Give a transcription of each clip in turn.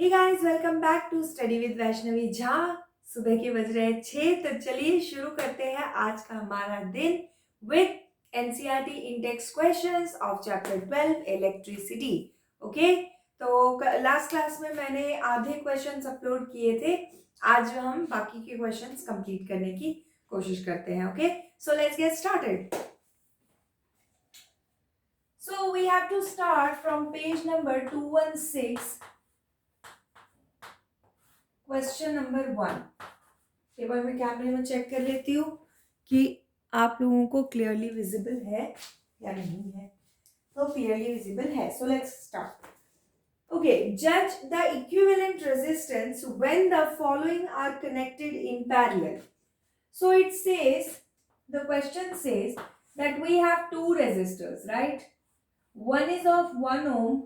Hey guys, welcome back to study with Vaishnavi Jha. सुबह के बज रहे 6, तो चलिए शुरू करते हैं आज का हमारा दिन with NCERT index questions of chapter 12 electricity. Okay, तो लास्ट क्लास में मैंने आधे क्वेश्चंस अपलोड किए थे। आज हम बाकी के क्वेश्चंस कंप्लीट करने की कोशिश करते हैं। Okay, so let's get started. So we have to start from page number 216. Question number 1। एक बार मैं कैमरे में चेक कर लेती हूँ कि आप लोगों को क्लियरली विजिबल है या नहीं है। तो क्लियरली विजिबल है, सो लेट्स स्टार्ट। ओके, जज the equivalent resistance when the following are connected in parallel. So it says, the question says that we have two resistors, right? One is of 1 ohm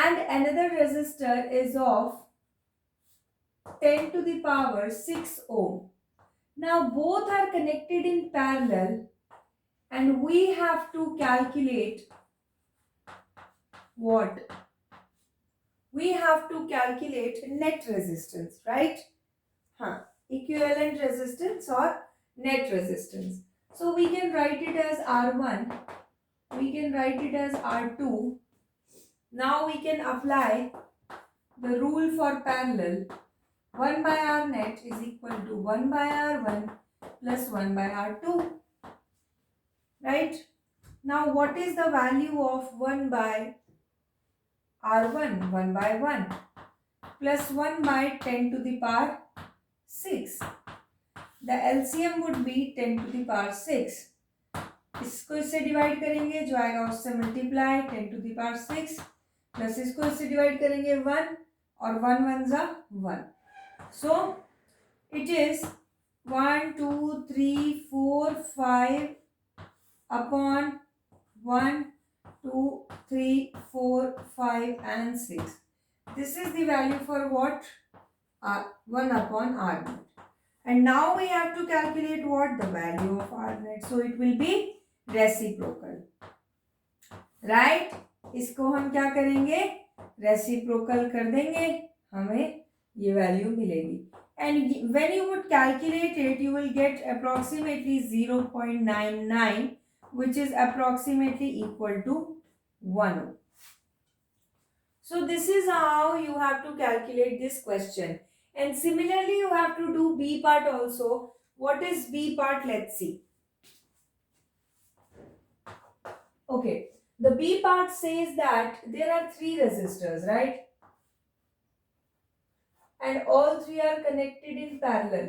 and another resistor is of 10 to the power 6 ohm. Now both are connected in parallel and we have to calculate what? We have to calculate net resistance, right? Equivalent resistance or net resistance. So we can write it as R1, we can write it as R2. Now we can apply the rule for parallel. 1 by R net is equal to 1 by R1 plus 1 by R2. Right? Now what is the value of 1 by R1? 1 by 1 plus 1 by 10 to the power 6. The LCM would be 10 to the power 6. इसको इससे divide करेंगे, जो आएगा उससे multiply 10 to the power 6 plus इसको इससे divide करेंगे 1 और 1 1 जा 1. So it is 1 2 3 4 5 upon 1 2 3 4 5 and 6. This is the value for what? 1 upon R net. And now we have to calculate what? The value of R net. So it will be reciprocal. Right? इसको हम क्या करेंगे? Reciprocal कर देंगे, हमें ये value मिलेगी. And when you would calculate it, you will get approximately 0.99, which is approximately equal to 1 ohm. So this is how you have to calculate this question. And similarly, you have to do B part also. What is B part? Let's see. Okay, the B part says that there are 3 resistors, right? And all 3 are connected in parallel.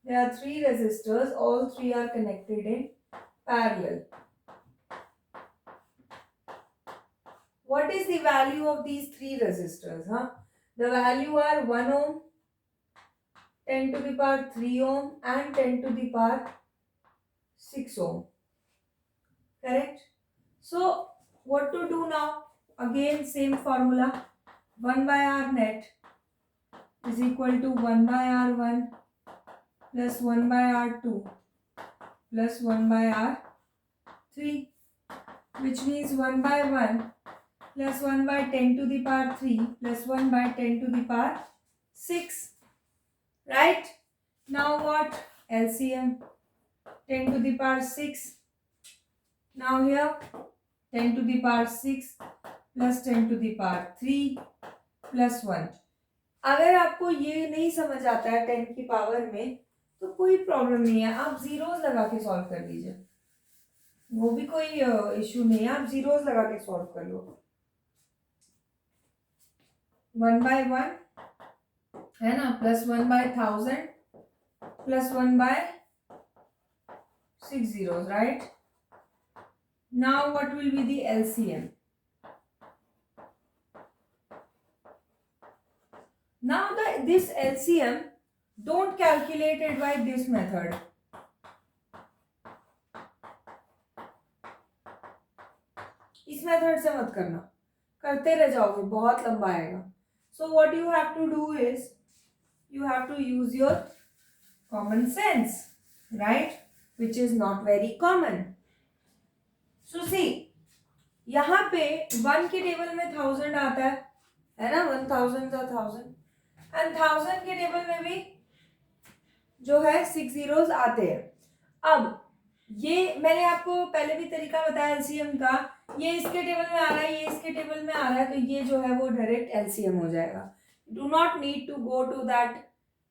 There are 3 resistors, all 3 are connected in parallel. What is the value of these 3 resistors? The value are 1 ohm, 10 to the power 3 ohm and 10 to the power 6 ohm. Correct? So what to do now? Again same formula. 1 by R net is equal to 1 by R1 plus 1 by R2 plus 1 by R3, which means 1 by 1 plus 1 by 10 to the power 3 plus 1 by 10 to the power 6. Right? Now what? LCM 10 to the power 6. Now here 10 to the power 6 plus 10 to the power 3 plus 1. अगर आपको ये नहीं समझ आता है 10 की power में, तो कोई प्रॉब्लम नहीं है, आप जीरोस लगा के सॉल्व कर लीजिए, वो भी कोई इश्यू नहीं है, आप जीरोस लगा के सॉल्व कर लो. 1 by 1 है ना, plus 1 by 1000 plus 1 by 6 zeros, right? Now what will be the LCM? Now this LCM, don't calculate it by this method. इस मेथड से मत करना, करते रह जाओगे, बहुत लंबा आएगा. So what you have to do is, you have to use your common sense, right? Which is not very common. So see, यहाँ पे 1 के टेबल में 1000 आता है ना, 1000 का 1000, एंड 1000 के टेबल में भी जो है 6 zeros आते हैं। अब ये मैंने आपको पहले भी तरीका बताया एलसीएम का, ये इसके टेबल में आ रहा है, ये इसके टेबल में आ रहा है, तो ये जो है वो डायरेक्ट एलसीएम हो जाएगा। Do not need to go to that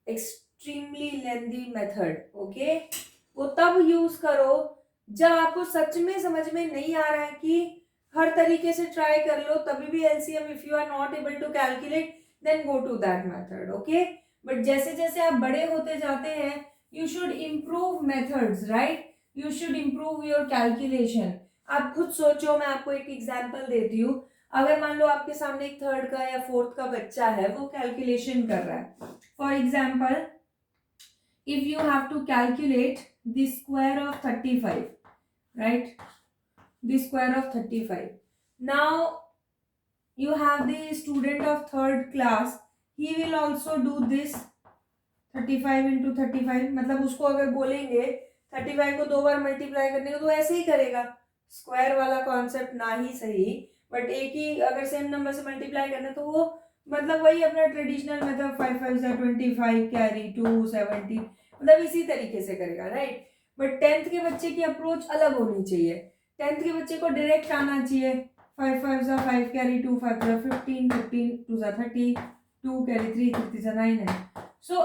extremely lengthy method, okay. वो तब यूज करो जब आपको सच में समझ में नहीं आ रहा है कि हर तरीके से ट्राई कर लो, तभी भी LCM if you are not able to calculate then go to that method, okay. But जैसे जैसे आप बड़े होते जाते हैं you should improve methods, right, you should improve your calculation. आप खुद सोचो, मैं आपको एक एग्जांपल देती हूँ। अगर मान लो आपके सामने एक 3rd का या 4th का बच्चा है, वो कैलकुलेशन कर रहा है। For example, if you have to calculate the square of 35, right, the square of 35, now you have the student of 3rd class, he will also do this 35 into 35, मतलब उसको अगर बोलेंगे 35 को 2 बार मल्टीप्लाई करने को तो ऐसे ही करेगा, स्क्वायर वाला कॉन्सेप्ट ना ही सही, बट एक ही अगर सेम नंबर से मल्टीप्लाई करना तो वो मतलब वही अपना ट्रेडिशनल मेथड 5 5 जा 25 कैरी 2 70, मतलब इसी तरीके से करेगा, राइट। बट 10th के बच्चे की अप्रोच अलग होनी चाहिए। 10th के बच्चे को डायरेक्ट आना चाहिए, 5 5 जा 5 कैरी 2 5 जा 15 15 2 जा 30 2 कैरी 3 3 जा 9 है। सो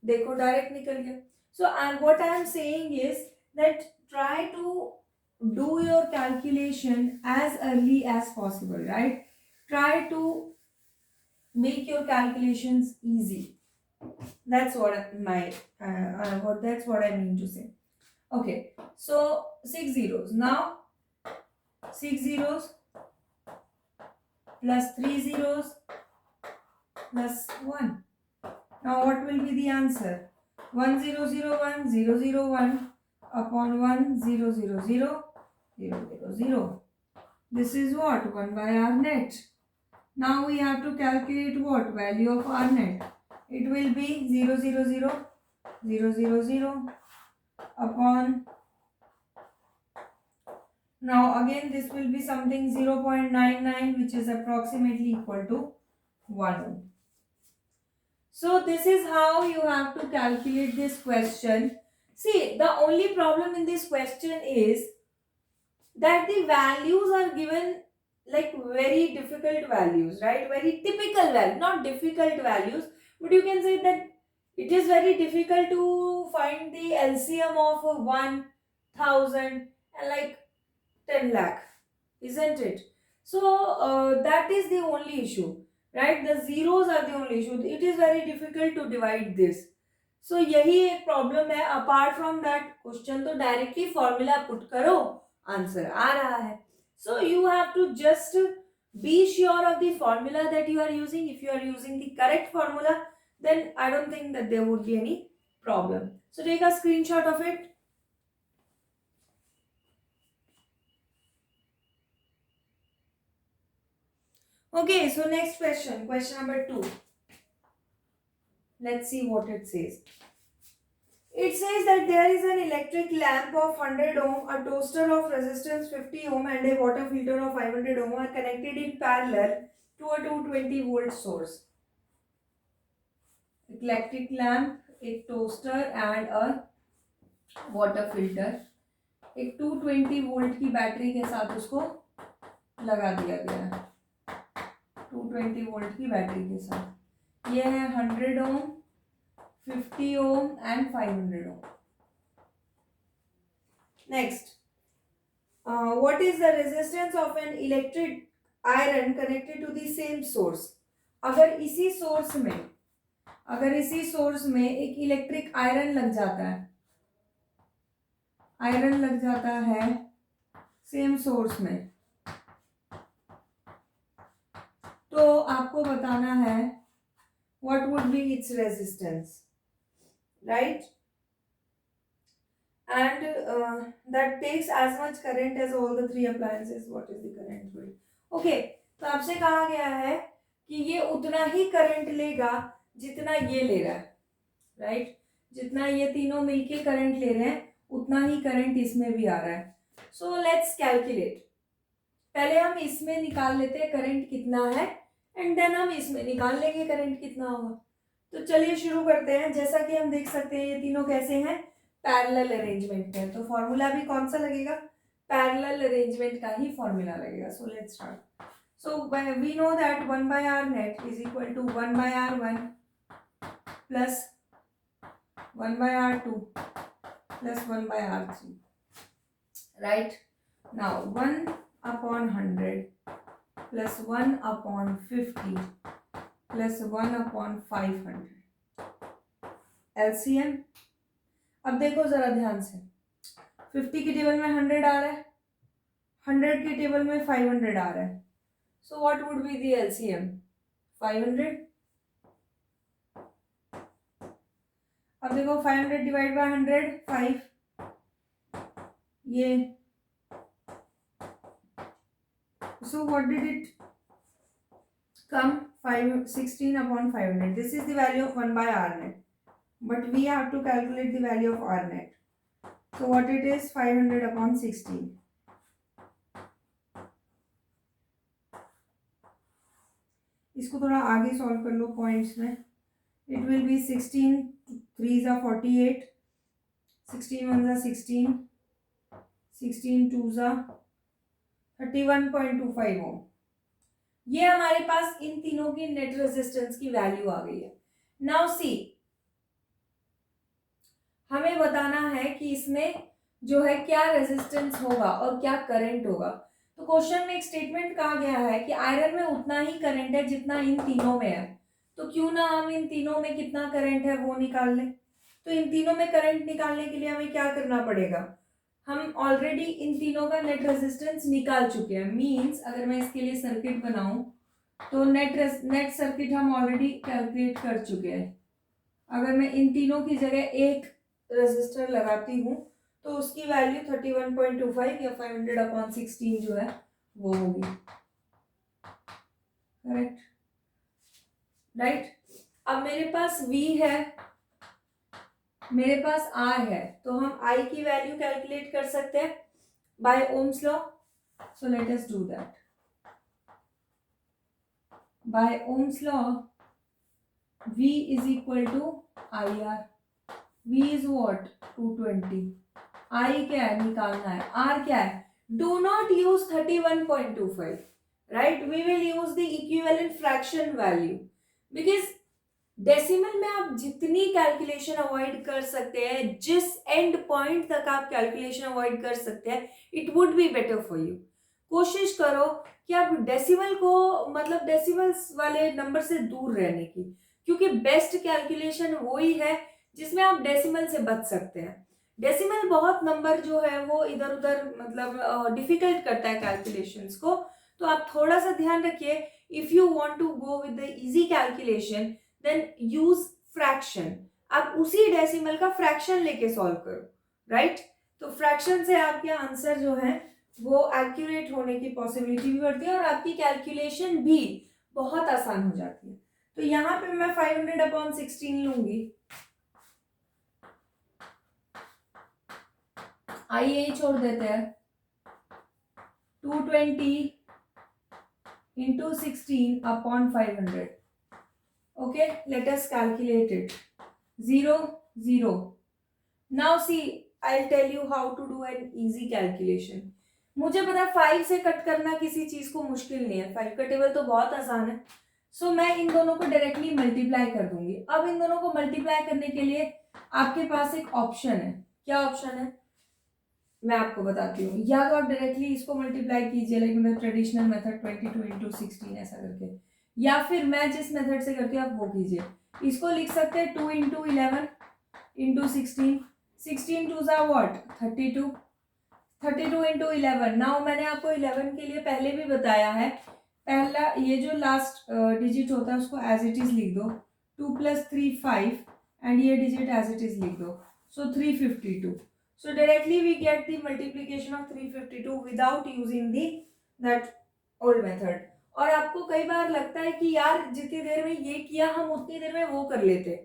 देखो डायरेक्ट निकल गया। So what I am saying is that try to do your calculation as early as possible, right? Try to make your calculations easy. That's what my that's what I mean to say. Okay, so 6 zeros. Now 6 zeros plus 3 zeros plus 1. Now what will be the answer? 1 0 0 1 0 0 1 upon 1 0 0 0 0 0 0. This is what? 1 by r net. Now we have to calculate what? Value of r net. It will be 0 0 0 0 0 0 upon, now again this will be something 0.99, which is approximately equal to 1 ohm. So this is how you have to calculate this question. See, the only problem in this question is that the values are given like very difficult values, right? Very typical value, not difficult values, but you can say that it is very difficult to find the LCM of 1000 and like 10 lakh, isn't it? So that is the only issue, right? The zeros are the only issue. It is very difficult to divide this. So यही एक problem है। Apart from that question तो directly formula put करो, answer आ रहा है। So you have to just be sure of the formula that you are using. If you are using the correct formula, then I don't think that there would be any problem. So take a screenshot of it. Okay, so next question, question number 2. Let's see what it says. It says that there is an electric lamp of 100 ohm, a toaster of resistance 50 ohm and a water filter of 500 ohm are connected in parallel to a 220 volt source. Electric lamp, एक toaster and a water filter, एक 220 volt की battery के साथ उसको लगा दिया गया है। 220 वोल्ट की बैटरी के साथ ये है 100 ओम, 50 ohm and 500 ohm. Next, what is the resistance of an electric iron connected to the same source? अगर इसी सोर्स में एक इलेक्ट्रिक आयरन लग जाता है सेम सोर्स में, तो आपको बताना है what would be its resistance, right? And that takes as much current as all the 3 appliances. What is the current will? Okay, तो आपसे कहा गया है कि ये उतना ही करंट लेगा जितना ये ले रहा है, राइट? जितना ये तीनों मिलके करंट ले रहे हैं उतना ही करंट इसमें भी आ रहा है। So let's calculate. पहले हम इसमें निकाल लेते हैं करंट कितना है एंड देन हम इसमें निकाल लेंगे करंट कितना होगा। तो चलिए शुरू करते हैं। जैसा कि हम देख सकते हैं ये तीनों कैसे हैं, पैरेलल अरेंजमेंट में, तो फॉर्मूला भी कौन सा लगेगा, पैरेलल अरेंजमेंट का ही फॉर्मूला लगेगा। So let's start. So we know that 1 by r net is equal to 1 by r1 plus 1 by r2 plus 1 by r3, right? Now 1 upon 100 plus 1 upon 50 plus 1 upon 500 LCM। अब देखो जरा ध्यान से, 50 की table में 100 आ रहा है, 100 की टेबल में 500 आ रहा है, so what would be the LCM, 500। अब देखो 500 डिवाइड बाय 100 5, ये so what did it come, 16 upon 500। this is the value of 1 by r net, but we have to calculate the value of r net, so what it is, 500 upon 16। इसको थोड़ा आगे solve कर लो points में। It will be 16 3 ज़ा 48, 16 1 ज़ा 16, 16 2 ज़ा 31.25 ओम। ये हमारे पास इन तीनों की नेट रेजिस्टेंस की वैल्यू आ गई है। नाउ सी, हमें बताना है कि इसमें जो है क्या रेजिस्टेंस होगा और क्या करंट होगा। तो क्वेश्चन में एक स्टेटमेंट कहा गया है कि आयरन में उतना ही करंट है जितना इन तीनों में है, तो क्यों ना हम इन तीनों में कितना करंट है वो निकाल लें। तो इन तीनों में करंट निकालने के लिए हमें क्या करना पड़ेगा, हम ऑलरेडी इन तीनों का नेट रेजिस्टेंस निकाल चुके हैं। मींस अगर मैं इसके लिए सर्किट बनाऊं तो नेट सर्किट हम ऑलरेडी कैलकुलेट कर चुके हैं। अगर मैं इन तीनों की जगह एक रेजिस्टर लगाती हूँ तो उसकी वैल्यू 31.25 या 500 अपॉन 16 जो है वो होगी, करेक्ट, राइट। अब मेरे पास V है, मेरे पास R है, तो हम I की वैल्यू कैलकुलेट कर सकते हैं by Ohm's law. So let us do that. By Ohm's law V is equal to IR। V is what, 220। I क्या है, निकालना है। R क्या है, do not use 31.25, right, we will use the equivalent fraction value, because decimal में आप जितनी calculation avoid कर सकते हैं, जिस एंड पॉइंट तक आप कैलकुलेशन अवॉइड कर सकते हैं, it would be better for you. कोशिश करो कि आप डेसिमल को, मतलब डेसिमल्स वाले नंबर से दूर रहने की, क्योंकि बेस्ट कैलकुलेशन वही है जिसमें आप डेसिमल से बच सकते हैं। डेसिमल बहुत नंबर जो है वो इधर उधर मतलब डिफिकल्ट करता है कैलकुलेशंस को, तो आप थोड़ा सा ध्यान रखिए। If you want to go with the easy calculation then use fraction, आप उसी डेसिमल का फ्रैक्शन लेके सॉल्व करो, राइट। तो फ्रैक्शन से आपके आंसर जो है वो एक्यूरेट होने की पॉसिबिलिटी भी बढ़ती है और आपकी कैलकुलेशन भी बहुत आसान हो जाती है। तो यहाँ पे मैं 500 अपॉन 16 लूंगी, आइए यही छोड़ देते हैं, 220 into 16 upon 500. Okay, let us calculate it. 0 0. Now see, I'll tell you how to do an easy calculation. मुझे पता है 5 से कट करना किसी चीज को मुश्किल नहीं है, 5 का टेबल तो बहुत आसान है। सो मैं इन दोनों को डायरेक्टली मल्टीप्लाई कर दूंगी। अब इन दोनों को मल्टीप्लाई करने के लिए आपके पास एक ऑप्शन है। क्या ऑप्शन है मैं आपको बताती हूँ। या तो आप डायरेक्टली इसको मल्टीप्लाई कीजिए लाइक मतलब ट्रेडिशनल मेथड 22 into 16 ऐसा करके, या फिर मैं जिस मेथड से करती हूँ आप वो कीजिए। इसको लिख सकते हैं 2 into 11 into 16, 16 2 ज़ा व्हाट 32, 32 into 11। नाउ मैंने आपको 11 के लिए पहले भी बताया है, पहला ये जो लास्ट डिजिट होता है उसको एज इट इज लिख दो, 2 + 3 5 एंड ये डिजिट एज इट इज लिख दो, सो 352। So directly we get the multiplication of 352 without using the that old method। और आपको कई बार लगता है कि यार जितनी देर में ये किया हम उतनी देर में वो कर लेते,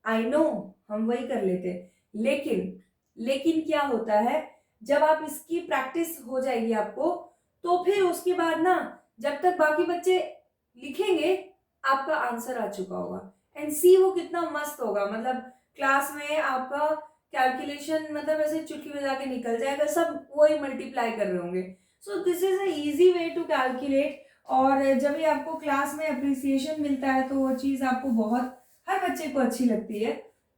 आई नो हम वही कर लेते, लेकिन क्या होता है जब आप इसकी प्रैक्टिस हो जाएगी आपको तो फिर उसके बाद ना जब तक बाकी बच्चे लिखेंगे आपका आंसर आ चुका होगा। एंड सी वो कितना मस्त होगा, मतलब क्लास में आपका कैलकुलेशन मतलब ऐसे चुटकी बजा के निकल जाएगा, सब वही मल्टीप्लाई कर रहे होंगे। So this is a easy way to calculate. और जब भी आपको क्लास में अप्रिसिएशन मिलता है तो वो चीज़ आपको बहुत, हर बच्चे को अच्छी लगती है।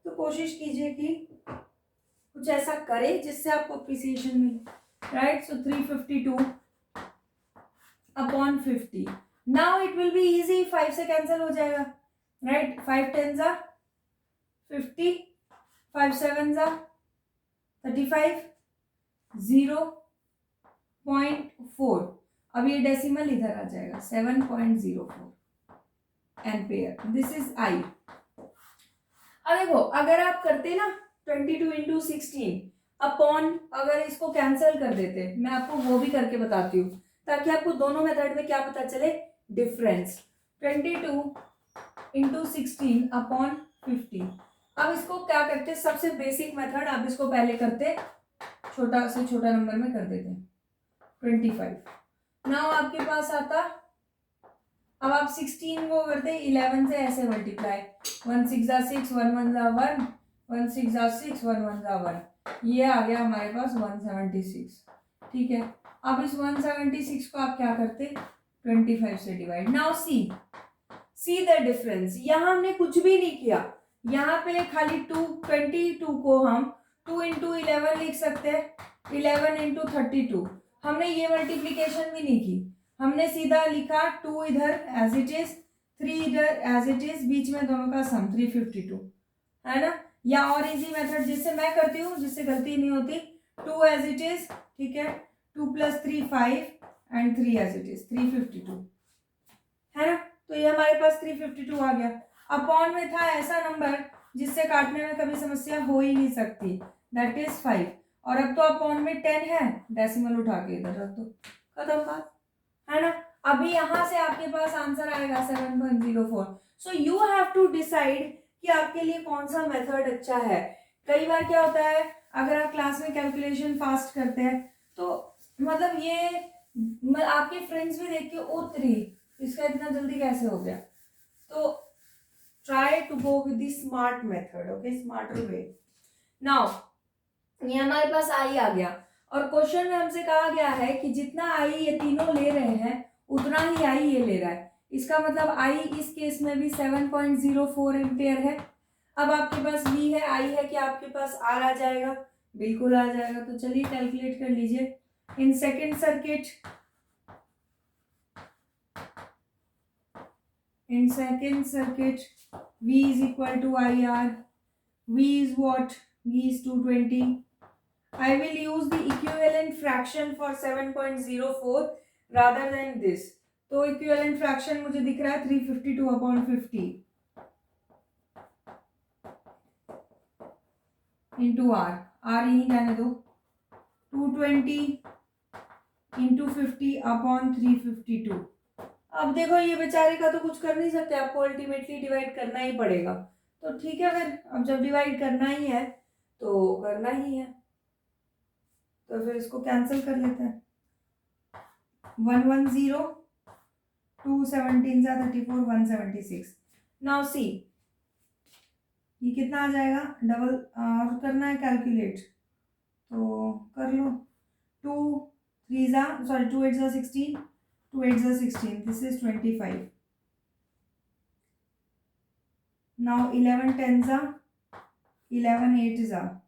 तो कोशिश कीजिए कि कुछ ऐसा करे जिससे आपको अप्रिसिएशन मिले, right. So 352 upon 50, now it will be easy, 5 से कैंसिल हो जाएगा, राइट। 5 10 जा 50, 5 7 जा 35, 0.4, अब ये डेसिमल इधर आ जाएगा 7.04 एम्पेयर, दिस इज आई। अब देखो अगर आप करते ना 22 इंटू 16 अपॉन, अगर इसको कैंसिल कर देते, मैं आपको वो भी करके बताती हूँ ताकि आपको दोनों मेथड में क्या पता चले डिफरेंस। 22 into 16 upon 50। अब इसको क्या करते, सबसे बेसिक मेथड, आप इसको पहले करते छोटा से छोटा नंबर में कर देते 25। नाउ आपके पास आता, अब आप 16 को करते 11 से ऐसे मल्टीप्लाई, 1 6 जा 6, 1 1 जा 1, 1 6 जा 6, 1 1 जा 1, ये आ गया हमारे पास 176। ठीक है, अब इस 176 को आप क्या करते 25 से divide. Now see the difference, यहाँ हमने कुछ भी नहीं किया, यहाँ पे खाली 22 को हम 2 इंटू 11 लिख सकते हैं, 11 इंटू 32, हमने ये मल्टीप्लीकेशन भी नहीं की, हमने सीधा लिखा 2 इधर एज इट इज, 3 इधर एज इट इज, बीच में दोनों का सम 352, है ना। या और इजी मेथड जिससे मैं करती हूँ, जिससे गलती नहीं होती, 2 एज इट इज, ठीक है, 2 + 3 5 एंड 3 एज इट इज 352, है ना। तो ये हमारे पास 352 आ गया। अपॉन में था ऐसा नंबर जिससे काटने में कभी समस्या हो ही नहीं सकती, दैट इज 5, और अब तो अपॉन में 10 है, डेसिमल उठा के इधर रख दो, खत्म बात, है ना। अभी यहां से आपके पास आंसर आएगा 7.04। So you have to decide कि आपके लिए कौन सा मेथड अच्छा है। कई बार क्या होता है, अगर आप क्लास में कैलकुलेशन फास्ट करते हैं तो मतलब ये आपके फ्रेंड्स भी देख के ओ 3 इसका इतना जल्दी कैसे हो गया, तो try to go with the smart method, okay, smarter way. Now ये हमारे पास आई आ गया, और क्वेश्चन में हमसे कहा गया है कि जितना आई ये तीनों ले रहे हैं उतना ही आई ये ले रहा है, इसका मतलब आई इस केस में भी 7.04 एम्पेयर है। अब आपके पास वी है, आई है, कि आपके पास आर आ जाएगा, बिल्कुल आ जाएगा। तो चलिए कैलकुलेट कर लीजिए। In second circuit, in second circuit V is equal to IR. V is what? V is 220. I will use the equivalent fraction for 7.04 rather than this. तो equivalent fraction मुझे दिख रहा है 352/50 into R. R यहीं रहने दो, 220 into 50/352। अब देखो ये बेचारे का तो कुछ कर नहीं सकते, आपको अल्टीमेटली डिवाइड करना ही पड़ेगा। तो ठीक है, फिर अब जब डिवाइड करना ही है तो करना ही है, तो फिर इसको कैंसिल कर लेते हैं। 110, 2 17 जा 34, 176। नाउ सी ये कितना आ जाएगा, डबल और करना है कैलकुलेट तो कर लो। 2 3 जा सॉरी 2 8 जा 16, 2 8 जा 16, दिस इज 25। Now 11 10 जा 11 8 जा,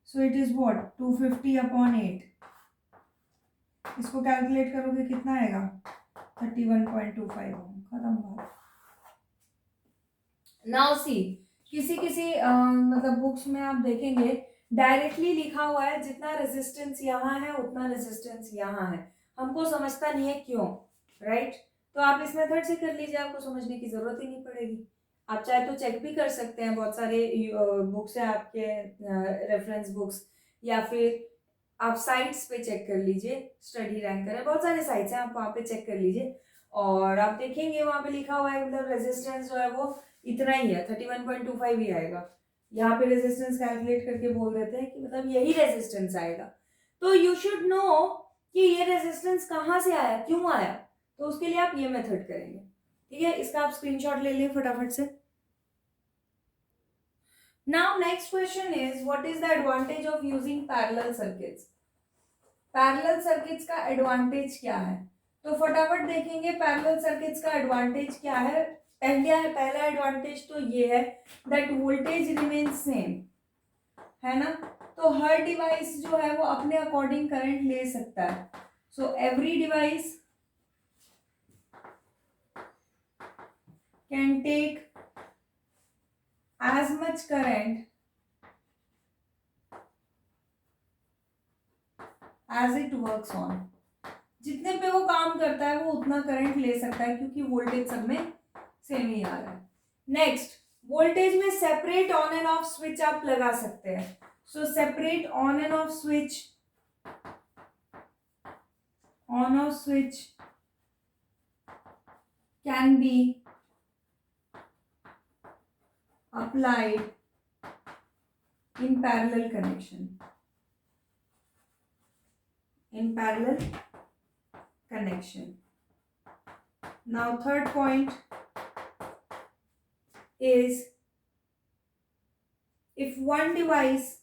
so it is what 250/8। इसको कैलकुलेट करोगे कितना आएगा 31.25, खत्म बात। नाउ सी किसी मतलब बुक्स में आप देखेंगे डायरेक्टली लिखा हुआ है जितना रेजिस्टेंस यहाँ है उतना रेजिस्टेंस यहाँ है, हमको समझता नहीं है क्यों, राइट। तो आप इस मेथड से कर लीजिए, आपको समझने की जरूरत ही नहीं पड़ेगी। आप चाहे तो चेक भी कर सकते हैं, बहुत सारे बुक्स है आपके, रेफरेंस बुक्स, या फिर आप साइट्स पे चेक कर लीजिए, स्टडी रैंकर है, बहुत सारे साइट्स हैं, आप वहाँ पे चेक कर लीजिए और आप देखेंगे वहाँ पे लिखा हुआ है, मतलब रेजिस्टेंस जो है वो इतना ही है, 31.25 ही आएगा। यहाँ पे रेजिस्टेंस कैलकुलेट करके बोल देते हैं कि मतलब यही रेजिस्टेंस आएगा। तो यू शुड नो कि ये रेजिस्टेंस कहाँ से आया, क्यों आया, तो उसके लिए आप ये मेथड करेंगे। ठीक है, इसका आप स्क्रीनशॉट ले लें फटाफट से। Now next question is what is the advantage of using parallel circuits. Parallel circuits का एडवांटेज क्या है, तो फटाफट देखेंगे पैरेलल सर्किट्स का एडवांटेज क्या है। पहला एडवांटेज तो ये है दैट वोल्टेज रिमेन्स सेम, है ना, तो हर डिवाइस जो है वो अपने अकॉर्डिंग करंट ले सकता है। So every device can take as much current as it works on, जितने पे वो काम करता है वो उतना करंट ले सकता है क्योंकि वोल्टेज सब में सेम ही आ रहा है। नेक्स्ट, वोल्टेज में separate on and off switch आप लगा सकते हैं। So separate on and off switch, on off switch can be applied in parallel connection, in parallel connection. Now third point is if one device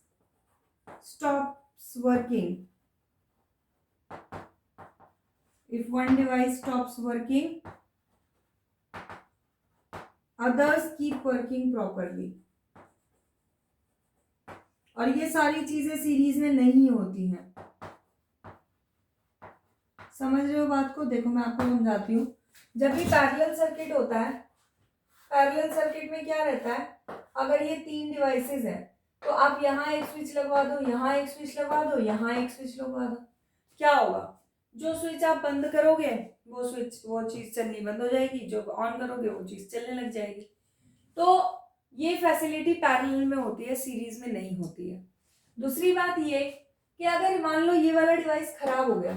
stops working, if one device stops working, others keep working properly. और ये सारी चीजें series में नहीं होती हैं, समझ रहे हो बात को। देखो मैं आपको समझाती हूँ। जब भी पैरेलल सर्किट होता है, पैरेलल सर्किट में क्या रहता है, अगर ये 3 डिवाइसेस हैं तो आप यहाँ एक स्विच लगवा दो, यहाँ एक स्विच लगवा दो, यहाँ एक स्विच लगवा दो, क्या होगा, जो स्विच आप बंद करोगे वो चीज चलनी बंद हो जाएगी, जो ऑन करोगे वो चीज चलने लग जाएगी। तो ये फैसिलिटी पैरेलल में होती है, सीरीज में नहीं होती है। दूसरी बात ये कि अगर मान लो ये वाला डिवाइस खराब हो गया,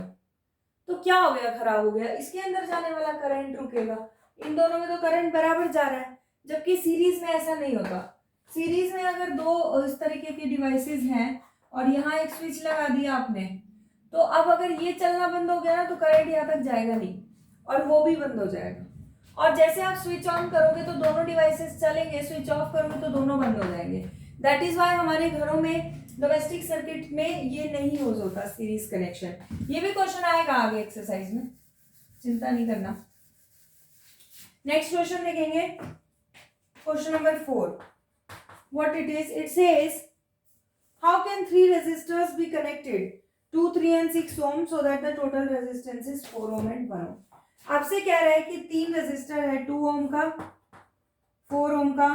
तो क्या हो गया, खराब हो गया, इसके अंदर जाने वाला करंट रुकेगा, इन दोनों में तो करंट बराबर जा रहा है, जबकि सीरीज में ऐसा नहीं होता। सीरीज में अगर 2 इस तरीके के डिवाइसेस हैं और यहाँ एक स्विच लगा दिया आपने, तो अब अगर ये चलना बंद हो गया ना तो करंट यहाँ तक जाएगा नहीं और वो भी बंद हो जाएगा। और जैसे आप स्विच ऑन करोगे तो दोनों डिवाइसेस चलेंगे, स्विच ऑफ करोगे तो दोनों बंद हो जाएंगे। दैट इज वाई हमारे घरों में डोमेस्टिक सर्किट में ये नहीं यूज होता सीरीज कनेक्शन। ये भी क्वेश्चन आएगा आगे एक्सरसाइज में, चिंता नहीं करना। नेक्स्ट क्वेश्चन देखेंगे, question number 4। What it is, it says how can 3 resistors be connected 2, 3 and 6 ohm so that the total resistance is 4 ohm and 1 ohm। आपसे कह रहा है कि 3 रेजिस्टर है, 2 ohm का, 4 ohm का,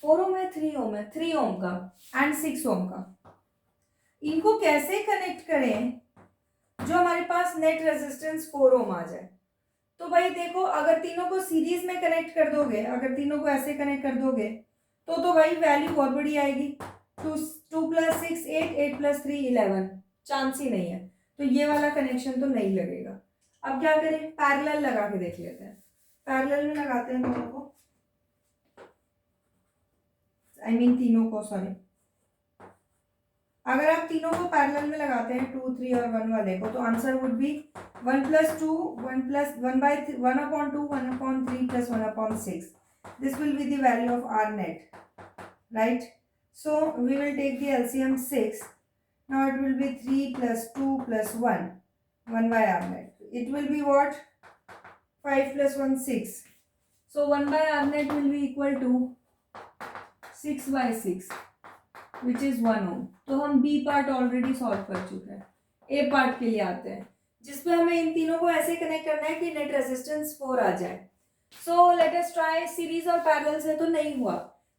4 ohm है, 3 ohm है, 3 ohm का एंड 6 ohm का। इनको कैसे कनेक्ट करें जो हमारे पास नेट रेजिस्टेंस 4 ohm आ जाए। तो भाई देखो, अगर तीनों को सीरीज में कनेक्ट कर दोगे, अगर तीनों को ऐसे कनेक्ट कर दोगे तो भाई वैल्यू बहुत बड़ी आएगी। 2 + 6 8, 8 + 3 11, चांस ही नहीं है, तो ये वाला कनेक्शन तो नहीं लगेगा। अब क्या करें, पैरेलल लगा के देख लेते हैं। पैरेलल में लगाते हैं दोनों को, तीनों को, सॉरी। अगर आप तीनों को पैरेलल में लगाते हैं 2, 3 और 1 वाले को, तो answer would be 1 + 2 1/2 1/3 + 1/6। This will be the value of R net, right? So we will take the LCM 6. Now it will be 3 + 2 + 1, 1/R net. It will be what? 5 + 1 6. So 1/R net will be equal to 6/6, which is 1 ohm. तो हम B part already solve कर चुके हैं। A part के लिए आते हैं, जिसपे हमें इन तीनों को ऐसे कनेक्ट करना है कि नेट रेजिस्टेंस 4 आ जाए। सो लेट अस ट्राई। सीरीज और पैरेलल से तो नहीं हुआ,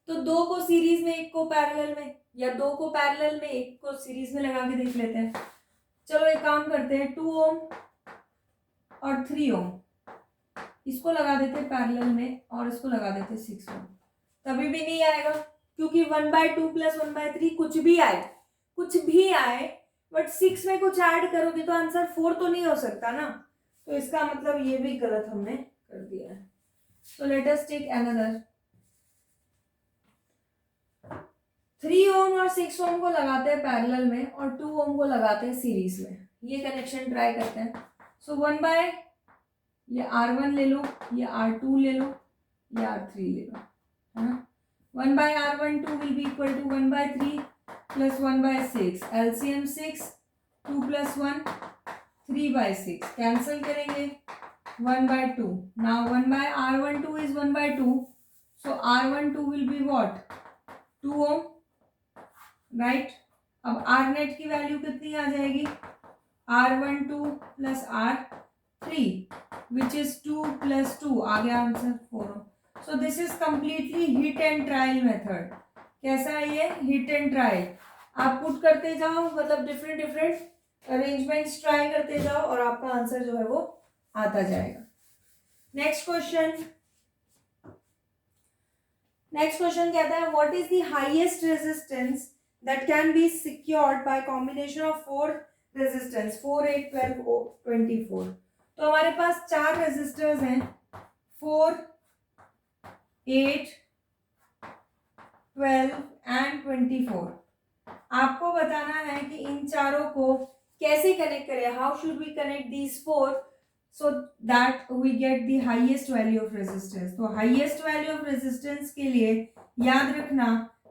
तो 2 को सीरीज में, 1 को पैरेलल में, या 2 को पैरेलल में, 1 को सीरीज में लगा के देख लेते हैं। चलो एक काम करते हैं, 2 ohm और 3 ohm इसको लगा देते पैरेलल में और इसको लगा देते 6 ohm। तभी भी नहीं आएगा, क्योंकि 1/2 + 1/3 कुछ भी आए, बट 6 में कुछ ऐड करोगे तो आंसर 4 तो नहीं हो सकता ना, तो इसका मतलब ये भी गलत हमने कर दिया है। So let us take another 3 ओम और 6 ओम को लगाते हैं पैरेलल में और 2 ओम को लगाते हैं सीरीज में। ये कनेक्शन ट्राई करते हैं। सो 1 बाय ये R1 ले लो, ये R2 ले लो, ये R3 ले लो, है ना। 1 by R12 will be equal to 1 by 3 plus 1 by 6, LCM 6, 2 plus 1 3 by 6, cancel करेंगे 1 by 2. Now 1 by R12 is 1 by 2. So R12 will be what? 2 ohm, right? अब R net की वैल्यू कितनी आ जाएगी? R12 plus R3 which is 2 plus 2, आ गया answer 4 ohm. So this is completely hit and trial method. कैसा है ये? hit and trial. आप put करते जाओ, मतलब डिफरेंट अरेंजमेंट्स ट्राई करते जाओ और आपका आंसर जो है वो आता जाएगा। नेक्स्ट क्वेश्चन कहता है what is the highest resistance that can be secured by combination of 4 resistance 4, 8, 12, 24। तो हमारे पास 4 रेजिस्टर्स हैं 4, 8, 12 एंड 24। आपको बताना है कि इन चारों को कैसे कनेक्ट करें, how should we connect these 4 so that we get the highest value of resistance। तो highest value of resistance के लिए याद रखना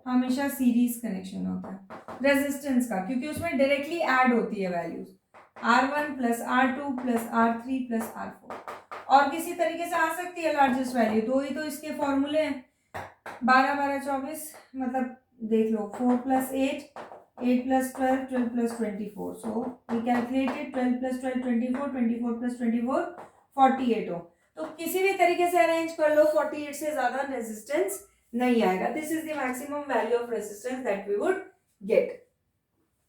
हमेशा सीरीज कनेक्शन होता है रेजिस्टेंस का, क्योंकि उसमें डायरेक्टली ऐड होती है values R1 plus R2 plus R3 plus R4। और किसी तरीके से आ सकती है लार्जेस्ट वैल्यू, 2 ही तो इसके फॉर्मूले हैं 12, 12, 24, मतलब देख लो 4 plus 8, 8 plus 12, 12 plus 24. So we calculated 12 plus 12, 24, 24 plus 24, 48 हो। तो किसी भी तरीके से अरेंज कर लो, 48 से ज्यादा रेजिस्टेंस नहीं आएगा। This is the maximum value of resistance that we would get.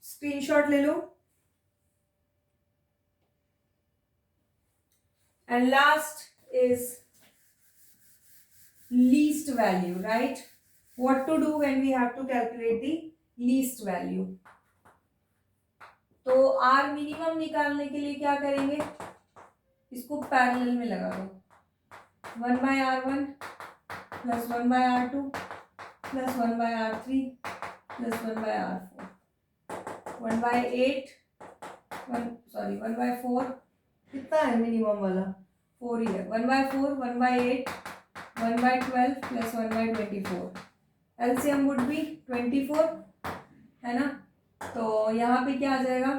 Screenshot ले लो। And last is least value, right? What to do when we have to calculate the least value. तो R minimum निकालने के लिए क्या करेंगे, इसको parallel में लगा दो 1 by R1 plus 1 by R2 plus 1 by R3 plus 1 by R4, 1 by 1 by 4 कितना है मिनिमम वाला 4 ही है, 1 by 4, 1 by 8, 1 by 12 plus 1 by 24। LCM would be 24, है ना। तो यहाँ पे क्या आ जाएगा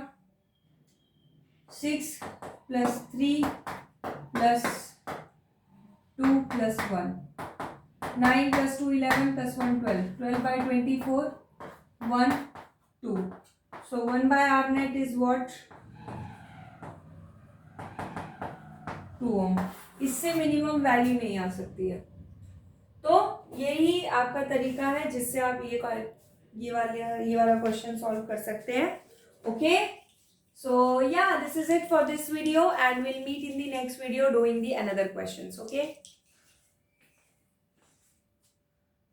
6 plus 3 plus 2 plus 1, 9 plus 2 11 plus 1 12, 12 by 24 1 2। So 1 by R net is what 2 ohm. इससे मिनिमम वैल्यू नहीं आ सकती है। तो यही आपका तरीका है जिससे आप ये वाला क्वेश्चन सॉल्व कर सकते हैं। Okay, so yeah this is it for this video and will meet in the next video doing the another questions. Okay.